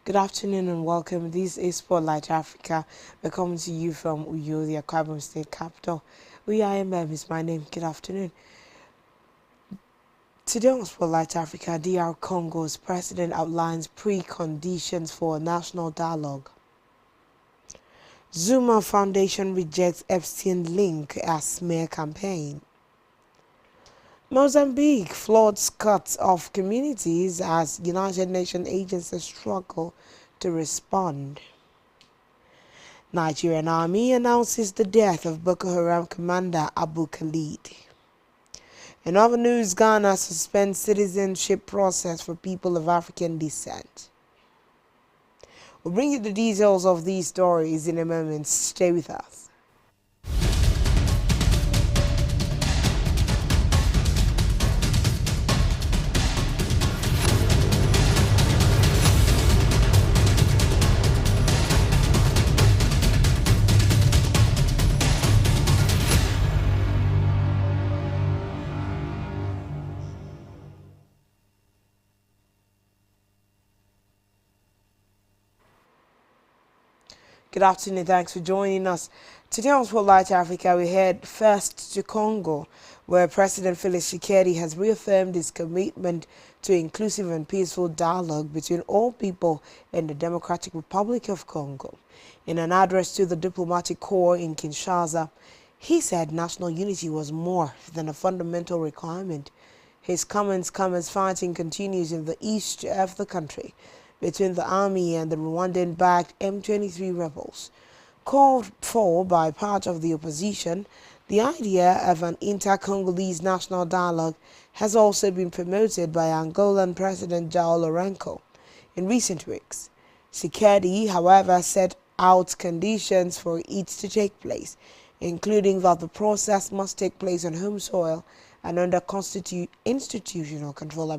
Good afternoon and welcome. This is Spotlight Africa. We're coming to you from Uyo, the Akwa Ibom State capital. UIMM is my name. Good afternoon. Today on Spotlight Africa, DR Congo's president outlines preconditions for a national dialogue. Zuma Foundation rejects Epstein link as smear campaign. Mozambique floods cuts off communities as United Nations agencies struggle to respond. Nigerian army announces the death of Boko Haram commander Abu Khalid. In other news, Ghana suspends citizenship process for people of African descent. We'll bring you the details of these stories in a moment. Stay with us. Good afternoon, thanks for joining us. Today on Spotlight Africa, we head first to Congo, where President Felix Tshisekedi has reaffirmed his commitment to inclusive and peaceful dialogue between all people in the Democratic Republic of Congo. In an address to the diplomatic corps in Kinshasa, he said national unity was more than a fundamental requirement. His comments come as fighting continues in the east of the country between the army and the Rwandan-backed M23 rebels. Called for by part of the opposition, the idea of an inter-Congolese national dialogue has also been promoted by Angolan President João Lourenço in recent weeks. Tshisekedi, however, set out conditions for it to take place, including that the process must take place on home soil and under institutional control.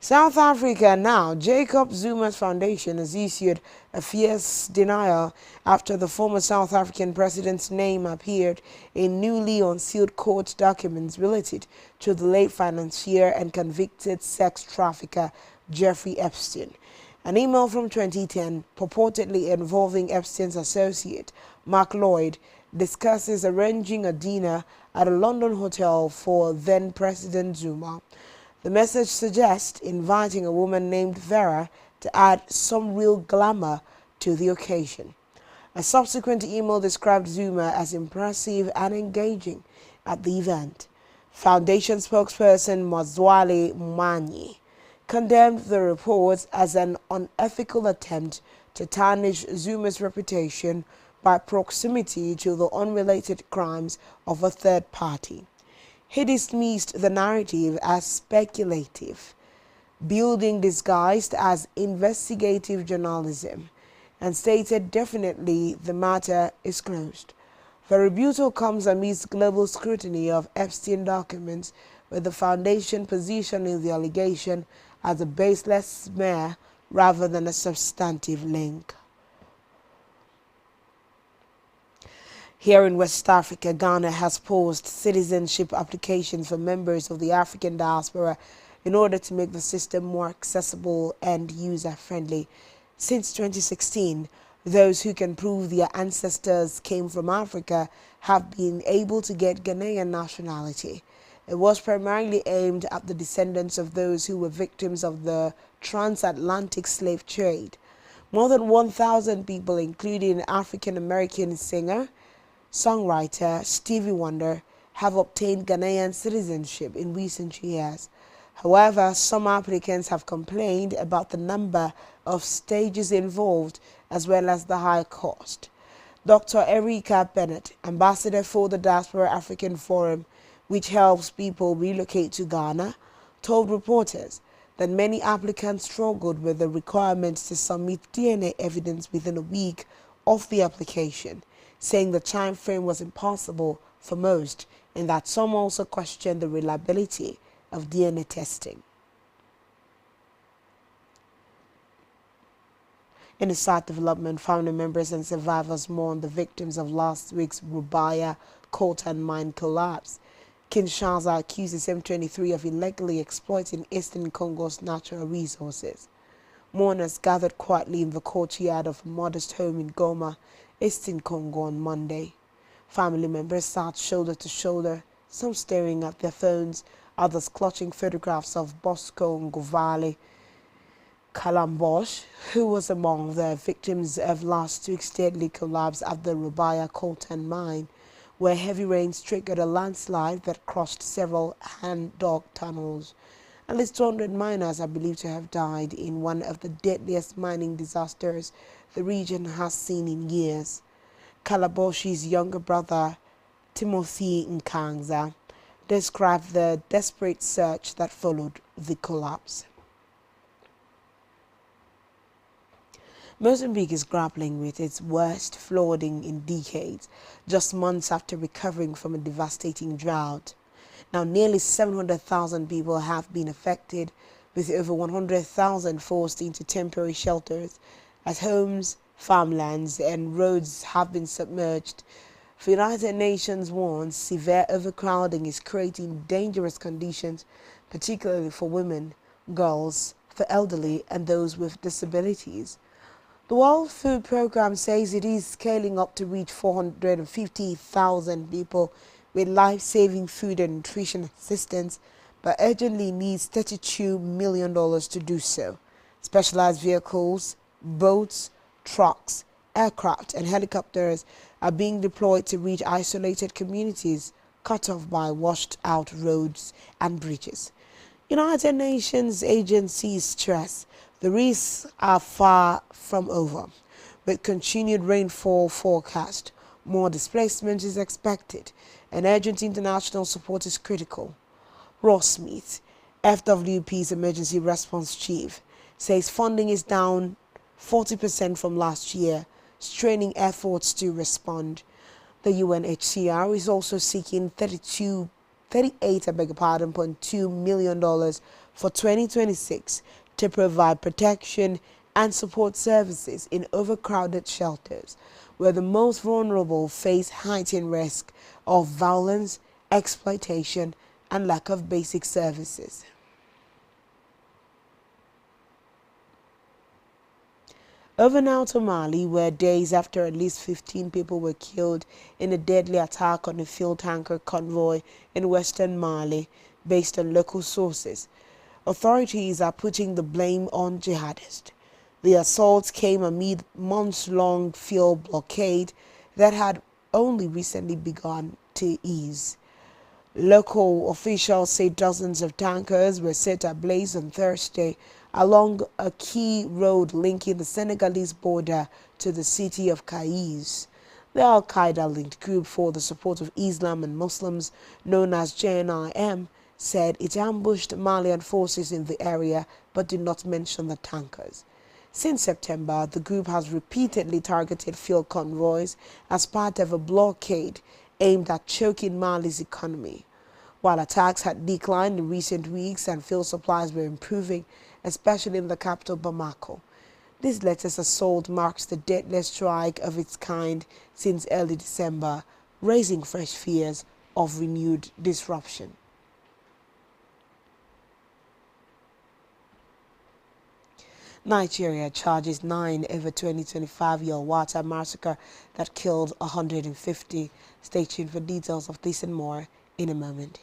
South Africa now. Jacob Zuma's foundation has issued a fierce denial after the former South African president's name appeared in newly unsealed court documents related to the late financier and convicted sex trafficker Jeffrey Epstein. An email from 2010 purportedly involving Epstein's associate, Mark Lloyd, discusses arranging a dinner at a London hotel for then-President Zuma. The message suggests inviting a woman named Vera to add some real glamour to the occasion. A subsequent email described Zuma as impressive and engaging at the event. Foundation spokesperson Mazwale Mwanyi condemned the reports as an unethical attempt to tarnish Zuma's reputation by proximity to the unrelated crimes of a third party. He dismissed the narrative as speculative, building disguised as investigative journalism, and stated definitely the matter is closed. The rebuttal comes amidst global scrutiny of Epstein documents, with the foundation positioning the allegation as a baseless smear rather than a substantive link. Here in West Africa, Ghana has paused citizenship applications for members of the African diaspora in order to make the system more accessible and user-friendly. Since 2016, those who can prove their ancestors came from Africa have been able to get Ghanaian nationality. It was primarily aimed at the descendants of those who were victims of the transatlantic slave trade. More than 1,000 people, including African-American singer, songwriter Stevie Wonder, have obtained Ghanaian citizenship in recent years. However, some applicants have complained about the number of stages involved as well as the high cost. Dr. Erika Bennett, ambassador for the Diaspora African Forum, which helps people relocate to Ghana, told reporters that many applicants struggled with the requirements to submit DNA evidence within a week of the application, saying the time frame was impossible for most and that some also questioned the reliability of DNA testing. In a sad development, family members and survivors mourn the victims of last week's Rubaya coal mine collapse. Kinshasa accuses M23 of illegally exploiting eastern Congo's natural resources. Mourners gathered quietly in the courtyard of a modest home in Goma, eastern Congo on Monday. Family members sat shoulder to shoulder, some staring at their phones, others clutching photographs of Bosco Ngovale Kalambosh, who was among the victims of last week's deadly collapse at the Rubaya coltan mine, where heavy rains triggered a landslide that crushed several hand-dug tunnels. At least 200 miners are believed to have died in one of the deadliest mining disasters the region has seen in years. Kalaboshi's younger brother, Timothy Nkangza, described the desperate search that followed the collapse. Mozambique is grappling with its worst flooding in decades, just months after recovering from a devastating drought. Now, nearly 700,000 people have been affected, with over 100,000 forced into temporary shelters, as homes, farmlands, and roads have been submerged. The United Nations warns severe overcrowding is creating dangerous conditions, particularly for women, girls, the elderly, and those with disabilities. The World Food Programme says it is scaling up to reach 450,000 people with life-saving food and nutrition assistance, but urgently needs $32 million to do so. Specialized vehicles, boats, trucks, aircraft, and helicopters are being deployed to reach isolated communities cut off by washed-out roads and bridges. United Nations agencies stress the risks are far from over. With continued rainfall forecast, more displacement is expected, and urgent international support is critical. Ross Smith, FWP's emergency response chief, says funding is down 40% from last year, straining efforts to respond. The UNHCR is also seeking $38.2 million for 2026 to provide protection and support services in overcrowded shelters, where the most vulnerable face heightened risk of violence, exploitation, and lack of basic services. Over now to Mali, where days after at least 15 people were killed in a deadly attack on a fuel tanker convoy in western Mali, based on local sources. Authorities are putting the blame on jihadists. The assaults came amid months-long fuel blockade that had only recently begun to ease. Local officials say dozens of tankers were set ablaze on Thursday along a key road linking the Senegalese border to the city of Kayes. The Al-Qaeda-linked group for the support of Islam and Muslims, known as JNIM, said it ambushed Malian forces in the area but did not mention the tankers. Since September, the group has repeatedly targeted fuel convoys as part of a blockade aimed at choking Mali's economy. While attacks had declined in recent weeks and fuel supplies were improving, especially in the capital Bamako, this latest assault marks the deadliest strike of its kind since early December, raising fresh fears of renewed disruption. Nigeria charges 9 over 2025 Yelwata massacre that killed 150. Stay tuned for details of this and more in a moment.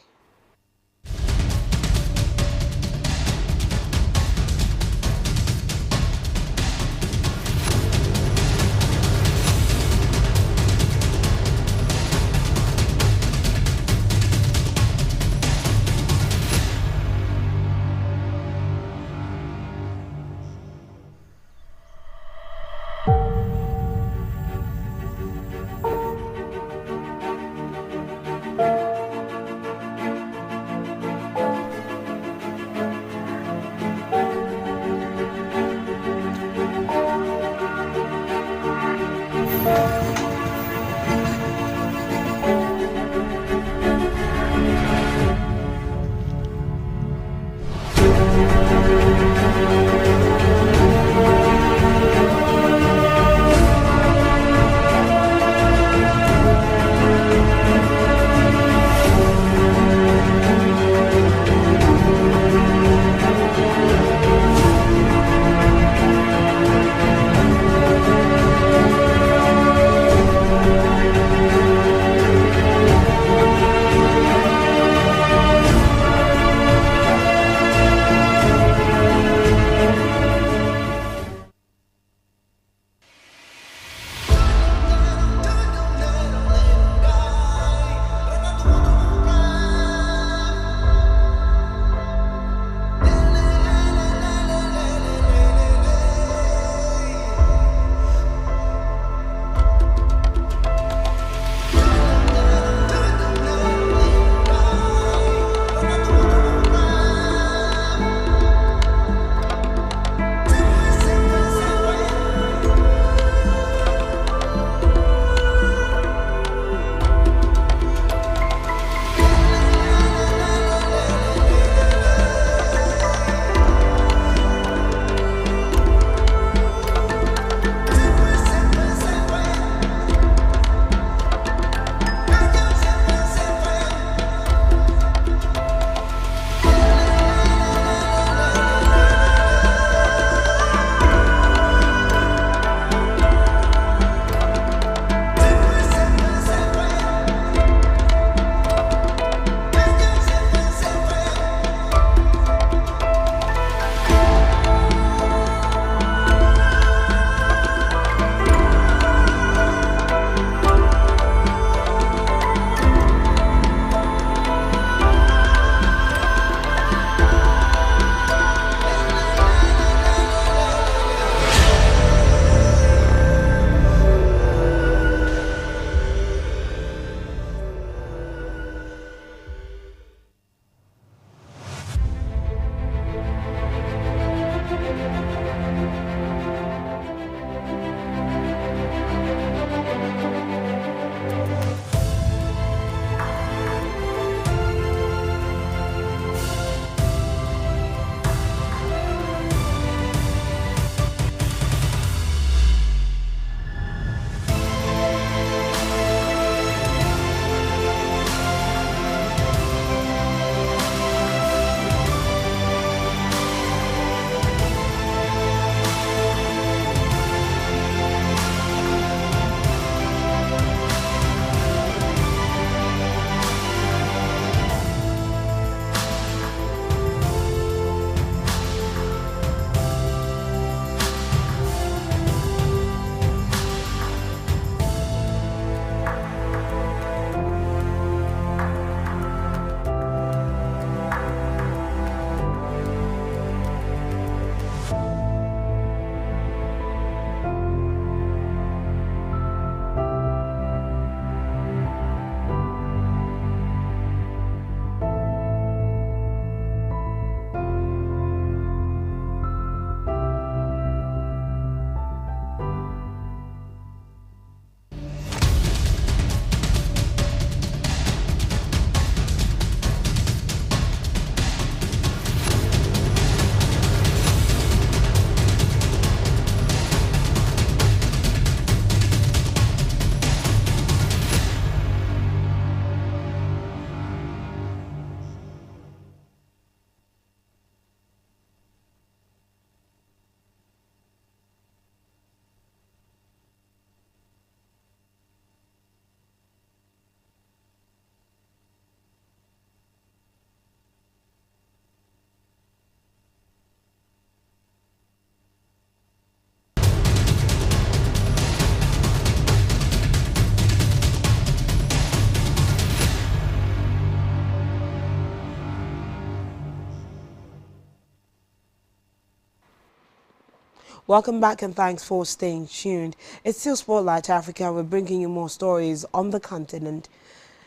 Welcome back and thanks for staying tuned. It's still Spotlight Africa. We're bringing you more stories on the continent.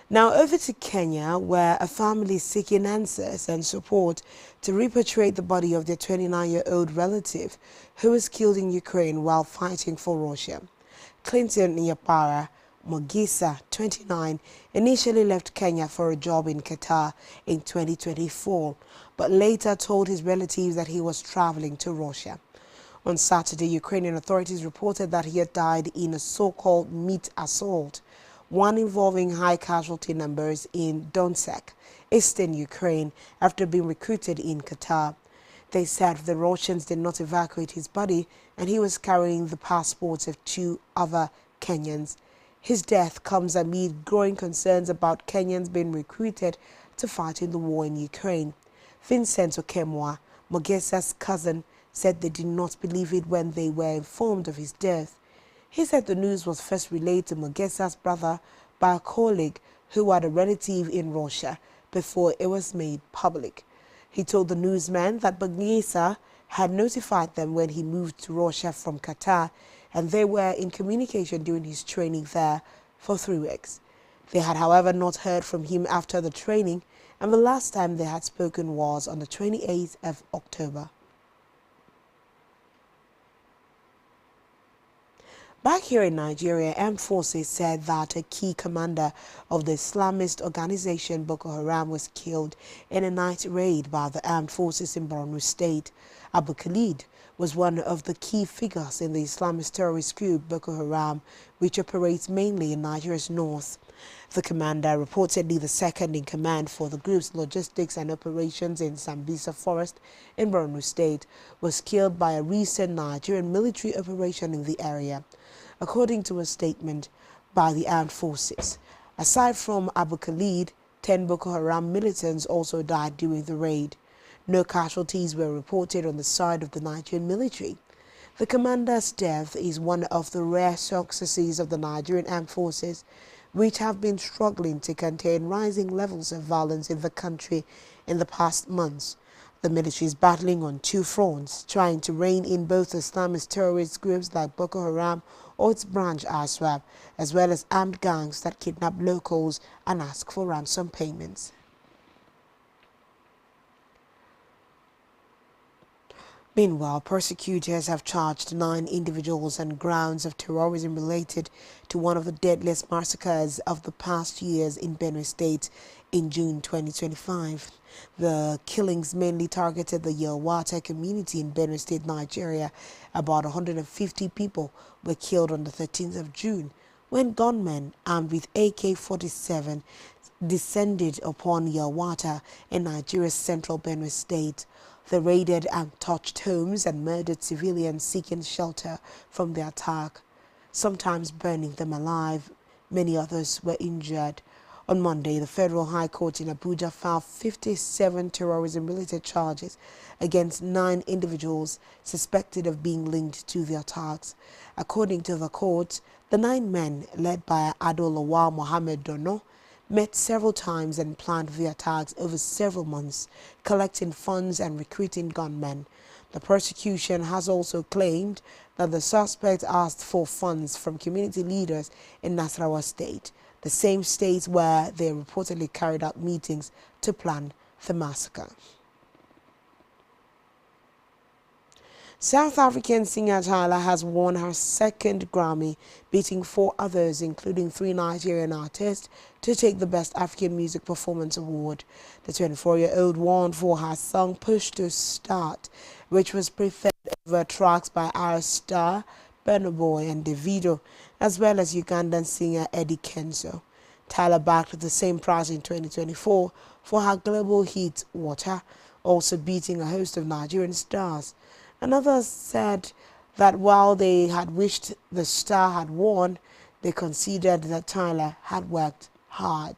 Now over to Kenya, where a family is seeking answers and support to repatriate the body of their 29-year-old relative who was killed in Ukraine while fighting for Russia. Clinton Nyapara Mogisa, 29, initially left Kenya for a job in Qatar in 2024, but later told his relatives that he was traveling to Russia. On Saturday, Ukrainian authorities reported that he had died in a so-called meat assault, one involving high casualty numbers in Donetsk, eastern Ukraine, after being recruited in Qatar. They said the Russians did not evacuate his body and he was carrying the passports of 2 other Kenyans. His death comes amid growing concerns about Kenyans being recruited to fight in the war in Ukraine. Vincent Okemwa, Mogesa's cousin, said they did not believe it when they were informed of his death. He said the news was first relayed to Mogesa's brother by a colleague who had a relative in Russia before it was made public. He told the newsman that Mogesa had notified them when he moved to Russia from Qatar, and they were in communication during his training there for 3 weeks. They had, however, not heard from him after the training, and the last time they had spoken was on the 28th of October. Back here in Nigeria, armed forces said that a key commander of the Islamist organization Boko Haram was killed in a night raid by the armed forces in Borno State. Abu Khalid was one of the key figures in the Islamist terrorist group Boko Haram, which operates mainly in Nigeria's north. The commander, reportedly the second in command for the group's logistics and operations in Sambisa Forest in Borno State, was killed by a recent Nigerian military operation in the area, according to a statement by the armed forces. Aside from Abu Khalid, 10 Boko Haram militants also died during the raid. No casualties were reported on the side of the Nigerian military. The commander's death is one of the rare successes of the Nigerian armed forces, which have been struggling to contain rising levels of violence in the country in the past months. The military is battling on 2 fronts, trying to rein in both Islamist terrorist groups like Boko Haram or its branch ISWAP, as well as armed gangs that kidnap locals and ask for ransom payments. Meanwhile, prosecutors have charged 9 individuals on grounds of terrorism related to one of the deadliest massacres of the past years in Benue State in June 2025. The killings mainly targeted the Yelwata community in Benue State, Nigeria. About 150 people were killed on the 13th of June when gunmen armed with AK-47 descended upon Yelwata in Nigeria's central Benue State. They raided untouched homes and murdered civilians seeking shelter from the attack, sometimes burning them alive. Many others were injured. On Monday, the Federal High Court in Abuja filed 57 terrorism-related charges against 9 individuals suspected of being linked to the attacks. According to the court, the 9 men, led by Adolawal Mohammed Dono, met several times and planned the attacks over several months, collecting funds and recruiting gunmen. The prosecution has also claimed that the suspects asked for funds from community leaders in Nasarawa State, the same state where they reportedly carried out meetings to plan the massacre. South African singer Tyla has won her 2nd Grammy, beating 4 others, including 3 Nigerian artists, to take the Best African Music Performance Award. The 24-year-old won for her song Push to Start, which was preferred over tracks by Ara Star, Burna Boy and Davido, as well as Ugandan singer Eddie Kenzo. Tyla backed the same prize in 2024 for her global hit Water, also beating a host of Nigerian stars. Another said that while they had wished the star had won, they considered that Tyla had worked hard.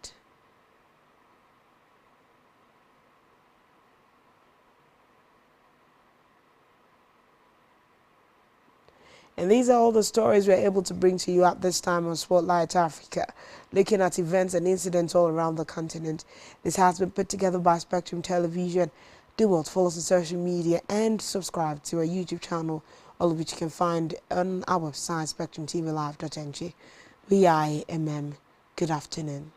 And these are all the stories we're able to bring to you at this time on Spotlight Africa, looking at events and incidents all around the continent. This has been put together by Spectrum Television. Do well to follow us on social media and subscribe to our YouTube channel all of which you can find on our website, spectrumtvlive.ng. We are MM. Good afternoon.